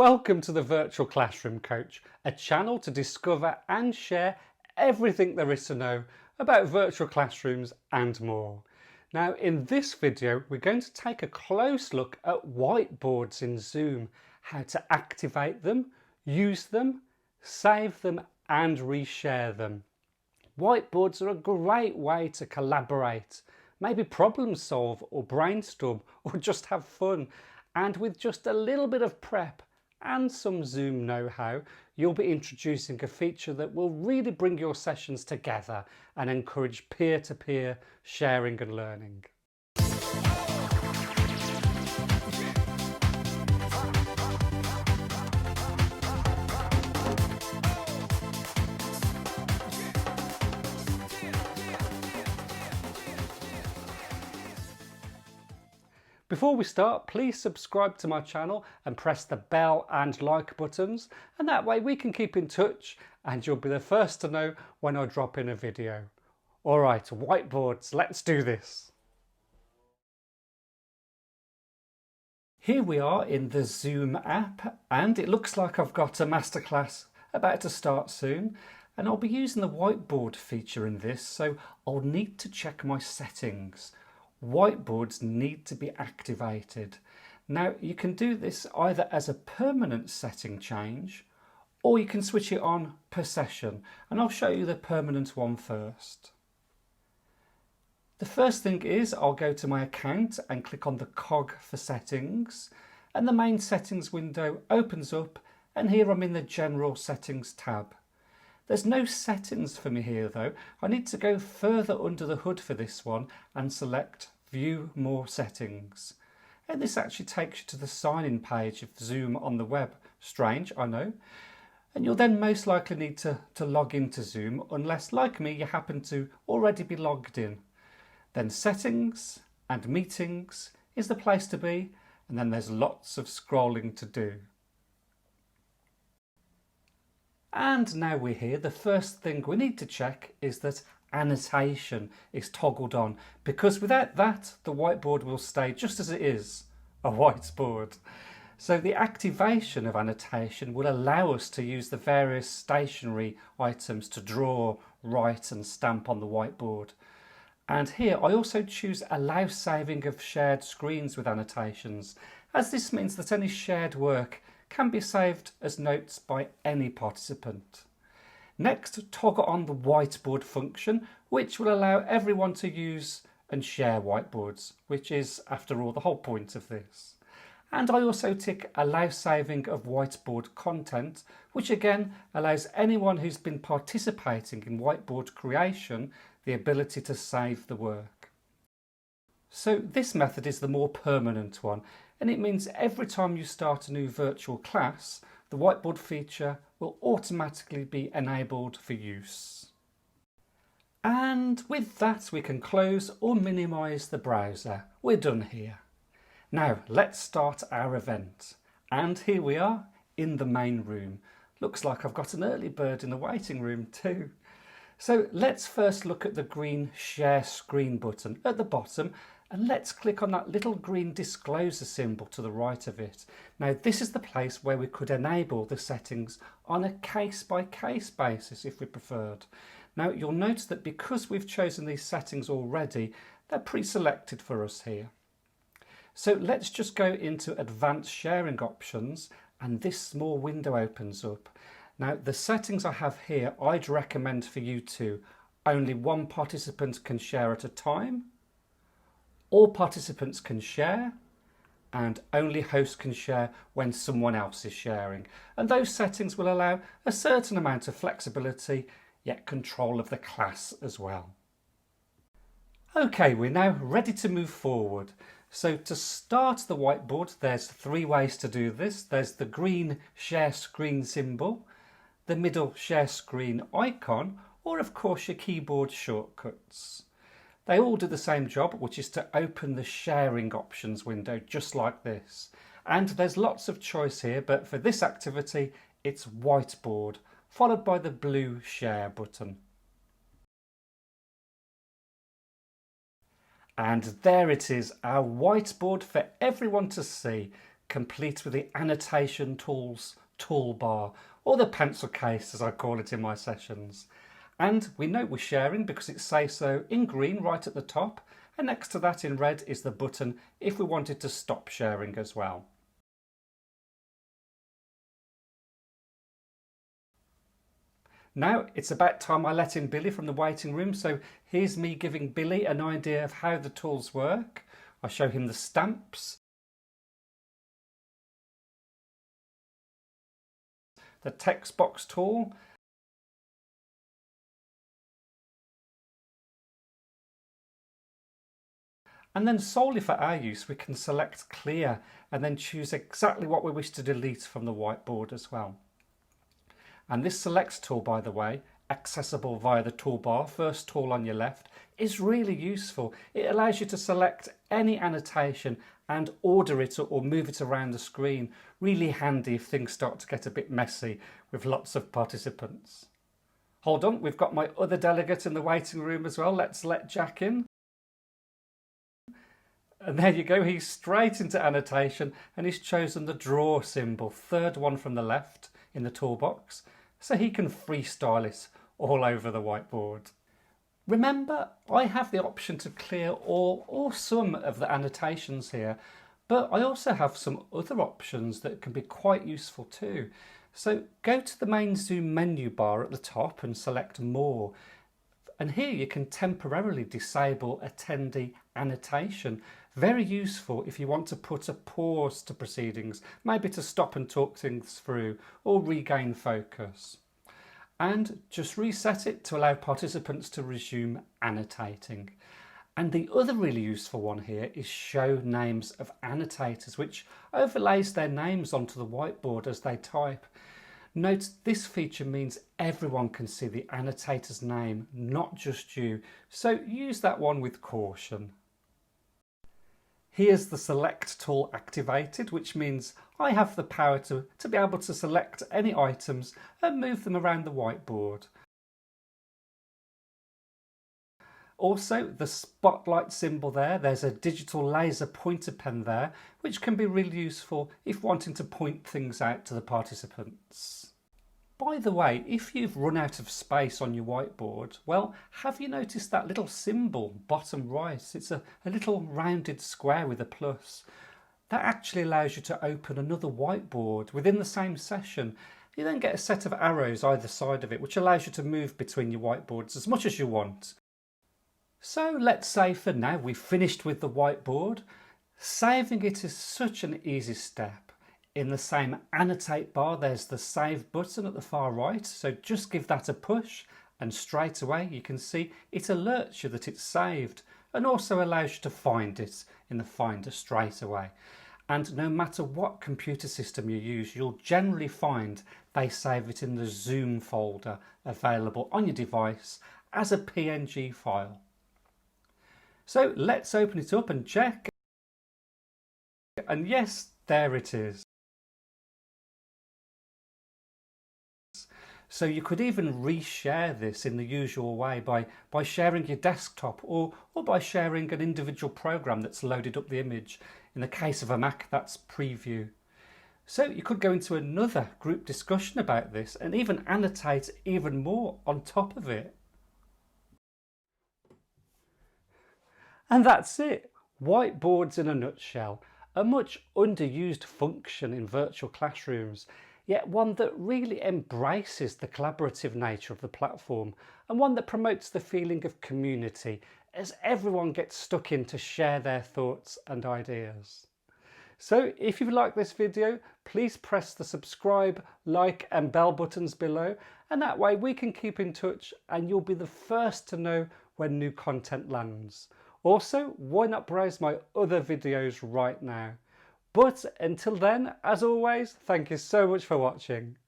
Welcome to the Virtual Classroom Coach, a channel to discover and share everything there is to know about virtual classrooms and more. Now in this video we're going to take a close look at whiteboards in Zoom, how to activate them, use them, save them and reshare them. Whiteboards are a great way to collaborate, maybe problem solve or brainstorm or just have fun, and with just a little bit of prep and some Zoom know-how, you'll be introducing a feature that will really bring your sessions together and encourage peer-to-peer sharing and learning. Before we start, please subscribe to my channel and press the bell and like buttons, and that way we can keep in touch and you'll be the first to know when I drop in a video. Alright, whiteboards, let's do this. Here we are in the Zoom app, and it looks like I've got a masterclass about to start soon, and I'll be using the whiteboard feature in this, so I'll need to check my settings. Whiteboards need to be activated. Now you can do this either as a permanent setting change or you can switch it on per session, and I'll show you the permanent one first. The first thing is I'll go to my account and click on the cog for settings, and the main settings window opens up, and here I'm in the general settings tab. There's no settings for me here though. I need to go further under the hood for this one and select View More Settings. And this actually takes you to the sign-in page of Zoom on the web. Strange, I know. And you'll then most likely need to log into Zoom, unless, like me, you happen to already be logged in. Then Settings and Meetings is the place to be, and then there's lots of scrolling to do. And now we're here, the first thing we need to check is that annotation is toggled on, because without that the whiteboard will stay just as it is, a whiteboard. So the activation of annotation will allow us to use the various stationery items to draw, write and stamp on the whiteboard. And here I also choose allow saving of shared screens with annotations, as this means that any shared work can be saved as notes by any participant. Next, toggle on the whiteboard function, which will allow everyone to use and share whiteboards, which is, after all, the whole point of this. And I also tick allow saving of whiteboard content, which again allows anyone who's been participating in whiteboard creation the ability to save the work. So this method is the more permanent one, and it means every time you start a new virtual class, the whiteboard feature will automatically be enabled for use. And with that we can close or minimize the browser. We're done here. Now let's start our event. And here we are in the main room. Looks like I've got an early bird in the waiting room too. So let's first look at the green Share Screen button at the bottom, and let's click on that little green disclosure symbol to the right of it. Now this is the place where we could enable the settings on a case-by-case basis if we preferred. Now you'll notice that because we've chosen these settings already, they're pre-selected for us here. So let's just go into advanced sharing options, and this small window opens up. Now the settings I have here, I'd recommend for you to only one participant can share at a time, all participants can share, and only host can share when someone else is sharing. And those settings will allow a certain amount of flexibility, yet control of the class as well. Okay, we're now ready to move forward. So to start the whiteboard, there's three ways to do this. There's the green Share Screen symbol, the middle Share Screen icon, or of course your keyboard shortcuts. They all do the same job, which is to open the sharing options window just like this. And there's lots of choice here, but for this activity it's whiteboard, followed by the blue share button. And there it is, our whiteboard for everyone to see. complete with the Annotation Tools toolbar, or the pencil case as I call it in my sessions. And we know we're sharing because it says so in green right at the top, and next to that in red is the button if we wanted to stop sharing as well. Now it's about time I let in Billy from the waiting room, so here's me giving Billy an idea of how the tools work. I show him the stamps, the text box tool, and then solely for our use we can select clear and then choose exactly what we wish to delete from the whiteboard as well. And this select tool, by the way, accessible via the toolbar, first tool on your left, is really useful. It allows you to select any annotation and order it or move it around the screen. Really handy if things start to get a bit messy with lots of participants. Hold on, we've got my other delegate in the waiting room as well. Let's let Jack in. And there you go, he's straight into annotation and he's chosen the draw symbol, third one from the left in the toolbox, so he can freestyle it all over the whiteboard. Remember, I have the option to clear all or some of the annotations here, but I also have some other options that can be quite useful too. So go to the main Zoom menu bar at the top and select More. And here you can temporarily disable attendee annotation. Very useful if you want to put a pause to proceedings, maybe to stop and talk things through or regain focus. And just reset it to allow participants to resume annotating. And the other really useful one here is Show Names of Annotators, which overlays their names onto the whiteboard as they type. Note this feature means everyone can see the annotator's name, not just you, so use that one with caution. Here's the select tool activated, which means I have the power to be able to select any items and move them around the whiteboard. Also, the spotlight symbol there's a digital laser pointer pen there, which can be really useful if wanting to point things out to the participants. By the way, if you've run out of space on your whiteboard, well, have you noticed that little symbol bottom right? It's a little rounded square with a plus. That actually allows you to open another whiteboard within the same session. You then get a set of arrows either side of it, which allows you to move between your whiteboards as much as you want. So let's say for now we've finished with the whiteboard. Saving it is such an easy step. In the same annotate bar, there's the save button at the far right, so just give that a push and straight away you can see it alerts you that it's saved and also allows you to find it in the Finder straight away. And no matter what computer system you use, you'll generally find they save it in the Zoom folder available on your device as a PNG file. So let's open it up and check. And yes, there it is. So you could even reshare this in the usual way by sharing your desktop or by sharing an individual program that's loaded up the image. In the case of a Mac, that's Preview. So you could go into another group discussion about this and even annotate even more on top of it. And that's it. Whiteboards in a nutshell. A much underused function in virtual classrooms, yet one that really embraces the collaborative nature of the platform and one that promotes the feeling of community as everyone gets stuck in to share their thoughts and ideas. So if you've liked this video, please press the subscribe, like and bell buttons below, and that way we can keep in touch and you'll be the first to know when new content lands. Also, why not browse my other videos right now? But until then, as always, thank you so much for watching.